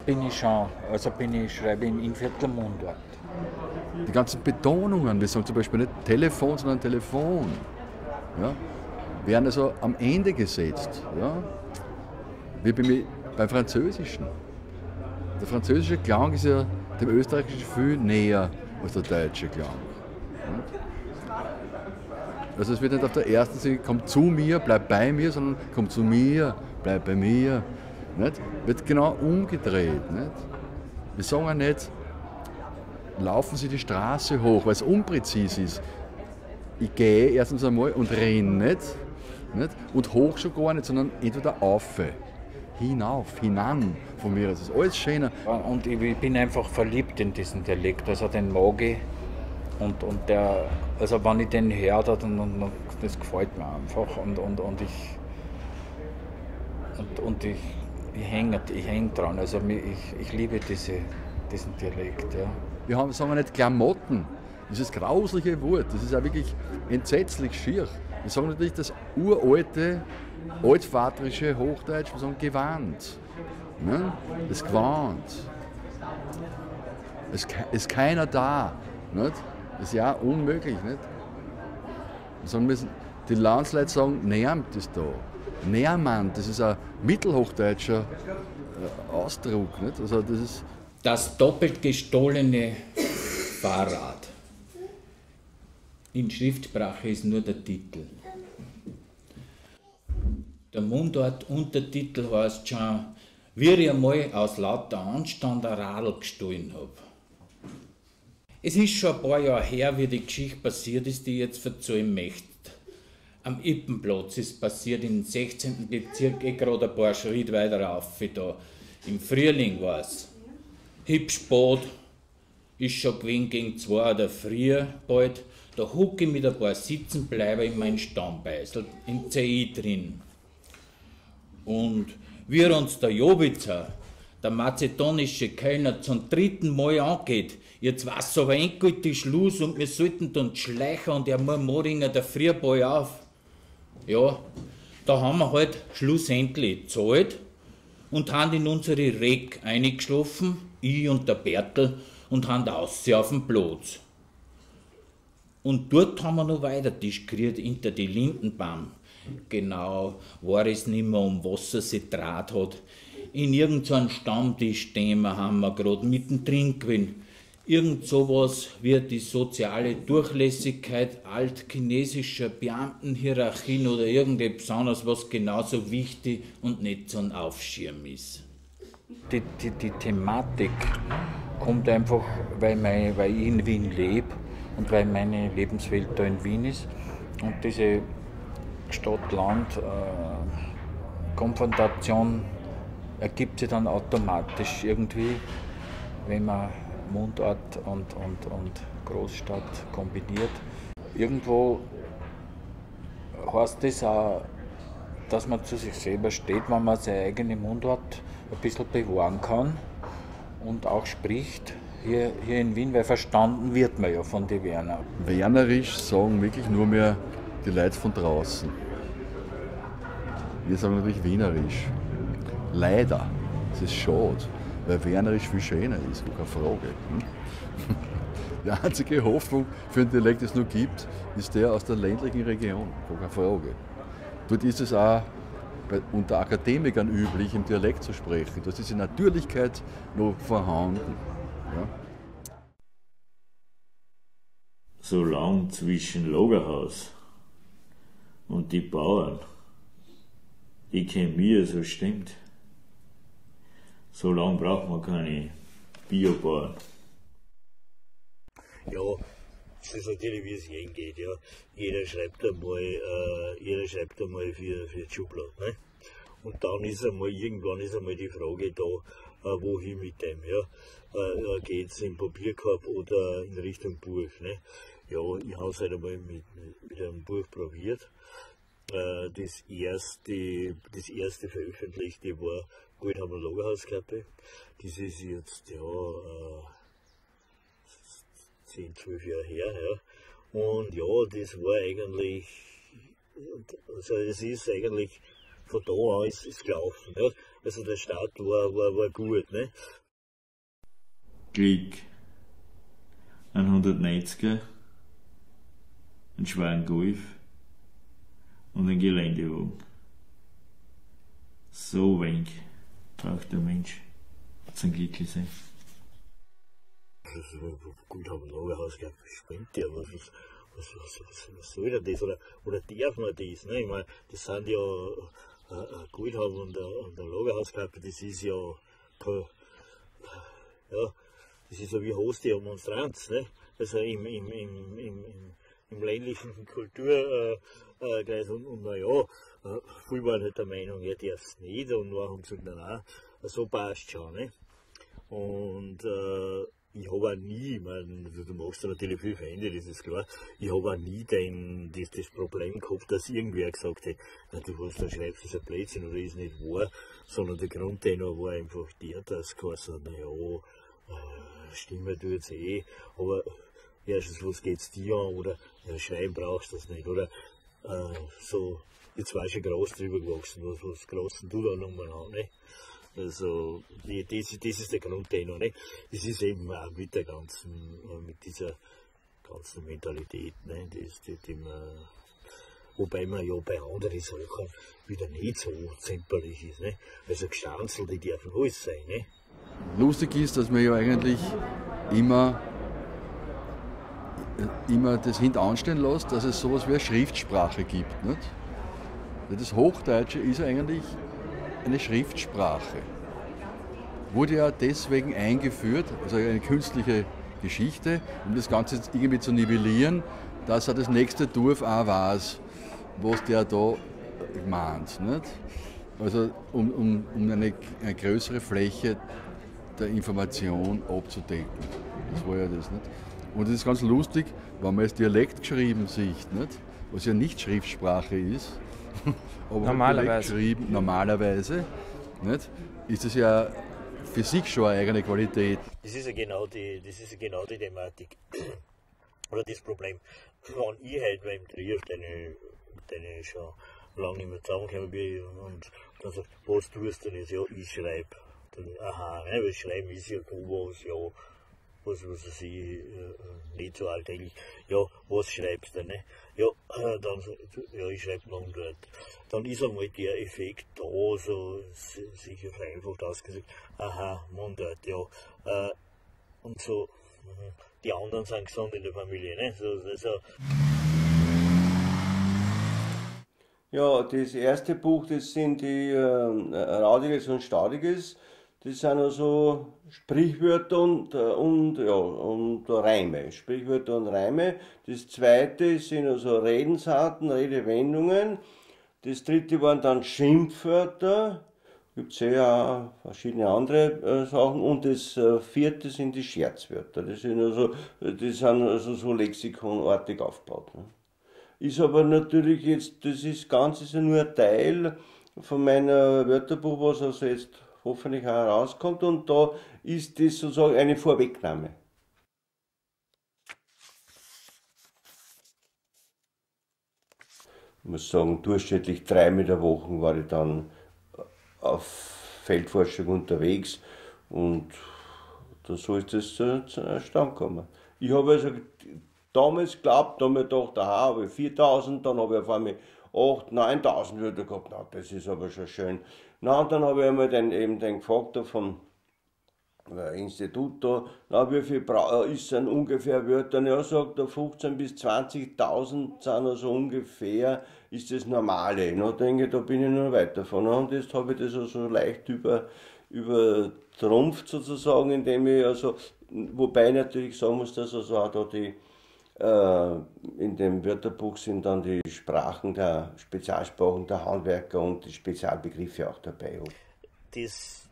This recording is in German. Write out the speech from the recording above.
Bin ich schon, also schreibe ich in Viertelmundart. Die ganzen Betonungen, wir sagen zum Beispiel nicht Telefon, sondern Telefon, ja, werden also am Ende gesetzt. Ja, wie beim Französischen. Der französische Klang ist ja dem österreichischen viel näher als der deutsche Klang. Also es wird nicht auf der ersten Seite, komm zu mir, bleib bei mir, sondern komm zu mir, bleib bei mir. Nicht? Wird genau umgedreht. Nicht? Wir sagen ja nicht, laufen Sie die Straße hoch, weil es unpräzis ist. Ich gehe erstens einmal und renne nicht? Und hoch schon gar nicht, sondern entweder auf, hinauf, hinan von mir. Das ist alles schöner. Und ich bin einfach verliebt in diesen Dialekt, also den mag ich. Und der, also wenn ich den höre, dann das gefällt mir einfach. Ich häng dran. Also ich liebe diesen Dialekt. Ja. Wir haben, sagen wir nicht Klamotten, dieses grausliche Wort, das ist auch wirklich entsetzlich schier. Wir sagen natürlich das uralte, altvaterische Hochdeutsch, wir sagen Gewand. Ne? Das Gewand. Es ist keiner da. Nicht? Das ist ja unmöglich. Nicht? Wir sagen müssen, die Landsleute sagen, Närmt ist da. Närmand, das ist ein mittelhochdeutscher Ausdruck. Nicht? Also das ist Das doppelt gestohlene Fahrrad. In Schriftsprache ist nur der Titel. Der Mundart-Untertitel heißt schon, wie ich einmal aus lauter Anstand ein Radl gestohlen habe. Es ist schon ein paar Jahre her, wie die Geschichte passiert ist, die ich jetzt erzählen möchte. Am Ippenplatz ist passiert im 16. Bezirk, gerade ein paar Schritte weiter rauf. Da. Im Frühling war es. Hübsch spät, ist schon gewesen gegen 2 oder früh bald. Da hucke ich mit ein paar Sitzenbleiber in mein Stammbeißel, im CI drin. Und wie uns der Jobitzer, der mazedonische Kellner, zum 3. Mal angeht, jetzt war's aber endgültig Schluss und wir sollten uns schleichen und er muss Moringer der Frühball auf. Ja, da haben wir halt schlussendlich gezahlt und haben in unsere Reg eingeschlafen, ich und der Bertel, und haben aussehen auf den Platz. Und dort haben wir noch weiter Tisch gekriegt, hinter die Lindenbaum. Genau, war es nicht mehr, um was er sich draht hat. In irgendeinem Stammtisch stehen wir, haben wir gerade mittendrin gewesen. Irgend sowas wie die soziale Durchlässigkeit altchinesischer Beamtenhierarchien oder irgendetwas anderes, was genauso wichtig und nicht so ein Aufschirm ist. Die Thematik kommt einfach, weil ich in Wien lebe und weil meine Lebenswelt da in Wien ist. Und diese Stadt-Land-Konfrontation ergibt sich dann automatisch irgendwie, wenn man Mundart und Großstadt kombiniert. Irgendwo heißt das auch, dass man zu sich selber steht, wenn man seine eigene Mundart ein bisschen bewahren kann und auch spricht. Hier in Wien, weil verstanden wird man ja von den Werner. Wernerisch sagen wirklich nur mehr die Leute von draußen. Wir sagen natürlich Wienerisch. Leider. Das ist schade, weil Wernerisch viel schöner ist, keine Frage. Die einzige Hoffnung für den Dialekt, den es noch gibt, ist der aus der ländlichen Region, keine Frage. Dort ist es auch unter Akademikern üblich, im Dialekt zu sprechen. Da ist diese Natürlichkeit noch vorhanden. Ja. So lang zwischen Lagerhaus und die Bauern, die Chemie so stimmt. So lang braucht man keine Biobauern. Ja, das ist natürlich, wie es jedem geht. Ja. Jeder schreibt einmal für die Schublade. Ne? Und dann ist irgendwann ist einmal die Frage da, wohin mit dem. Ja? Geht es im Papierkorb oder in Richtung Buch? Ne? Ja, ich habe es halt einmal mit einem Buch probiert. Das erste veröffentlichte war Goldhammer Lagerhausklappe. Das ist jetzt ja 10, 12 Jahre her. Ja. Und ja, das war eigentlich, also es ist eigentlich von da an ist gelaufen. Ja. Also der Start war gut. Ne? Glück. Ein 190er, ein schweren Golf und ein Geländewagen. So wenig braucht der Mensch zum glücklich sein. Gut, haben wir Lagerhaus gehabt, spinnt der, was soll denn das? Oder darf man das? Ne? Ich meine, das sind ja Gut haben und ein Lagerhaus gehabt, das ist ja kein, ja, das ist ja wie Hostie und Monstranz. Ne? Also im ländlichen Kulturkreis und naja, viele waren halt der Meinung, er darf es nicht und haben gesagt, nein, so passt schon. Ne? Und ich habe auch nie, ich meine, du machst da natürlich viel Feinde, das ist klar, ich habe auch nie das Problem gehabt, dass irgendwer gesagt hat, na, da schreibst du so ein Blödsinn oder ist nicht wahr, sondern der Grundtenor war einfach der, dass geheißen hat, naja, Stimme tut's eh, aber erstens, was geht's dir an, oder schreiben brauchst du das nicht, oder so, jetzt war schon groß drüber gewachsen, was großen du da nochmal an, ne? Also, das ist der Grundtenor, ne? Das ist eben auch mit dieser ganzen Mentalität, ne? Die man, wobei man ja bei anderen Sachen wieder nicht so zimperlich ist, ne? Also Gestanzel, die dürfen alles sein, ne? Lustig ist, dass man ja eigentlich immer das hintanstellen lässt, dass es sowas wie eine Schriftsprache gibt, nicht? Das Hochdeutsche ist eigentlich eine Schriftsprache. Wurde ja deswegen eingeführt, also eine künstliche Geschichte, um das Ganze irgendwie zu nivellieren, dass er das nächste Dorf auch weiß, was der da meint. Nicht? Also um eine größere Fläche der Information abzudecken. Das war ja das. Nicht? Und es ist ganz lustig, wenn man als Dialekt geschrieben sieht, nicht? Was ja nicht Schriftsprache ist, aber normalerweise nicht? Ist es ja für sich schon eine eigene Qualität. Das ist ja genau die Thematik. Oder das Problem. Wenn ich halt beim Trier, den ich schon lange nicht mehr zusammengekommen bin, und dann sagt, was tust du denn jetzt? Ja, ich schreibe. Dann, aha, ne, weil Schreiben ist ja was, ja, was ich nicht so alltäglich. Ja, was schreibst du, ne? Ja, dann, ja, ich schreibe Mundart. Dann ist einmal der Effekt da, so sicher vereinfacht ausgedrückt, aha, Mundart, ja. Und so, die anderen sind gesund in der Familie, ne? So. Ja, das erste Buch, das sind die Radiges und Staudiges. Das sind also Sprichwörter und Reime. Sprichwörter und Reime. Das zweite sind also Redensarten, Redewendungen. Das dritte waren dann Schimpfwörter. Gibt es ja auch verschiedene andere Sachen. Und das vierte sind die Scherzwörter. Die sind also so lexikonartig aufgebaut. Ne? Ist aber natürlich jetzt, das Ganze ist ja nur ein Teil von meiner Wörterbuch, was also jetzt hoffentlich auch herauskommt, und da ist das sozusagen eine Vorwegnahme. Ich muss sagen, durchschnittlich 3 mit der Woche war ich dann auf Feldforschung unterwegs, und so ist das zustande gekommen. Ich habe also damals geglaubt, da habe ich gedacht, aha, habe ich 4.000, dann habe ich auf einmal 8.000, 9.000 Wörter gehabt. Na, das ist aber schon schön. Na, und dann habe ich einmal den gefragt vom Institut da, na, wie viel ist denn ungefähr Wörter? Ja, sagt er, 15.000 bis 20.000 sind also ungefähr, ist das Normale. Na, denke ich, da bin ich noch weit davon. Und jetzt habe ich das also leicht übertrumpft sozusagen, indem ich also, wobei ich natürlich sagen muss, dass also auch da in dem Wörterbuch sind dann die Spezialsprachen der Handwerker und die Spezialbegriffe auch dabei. Das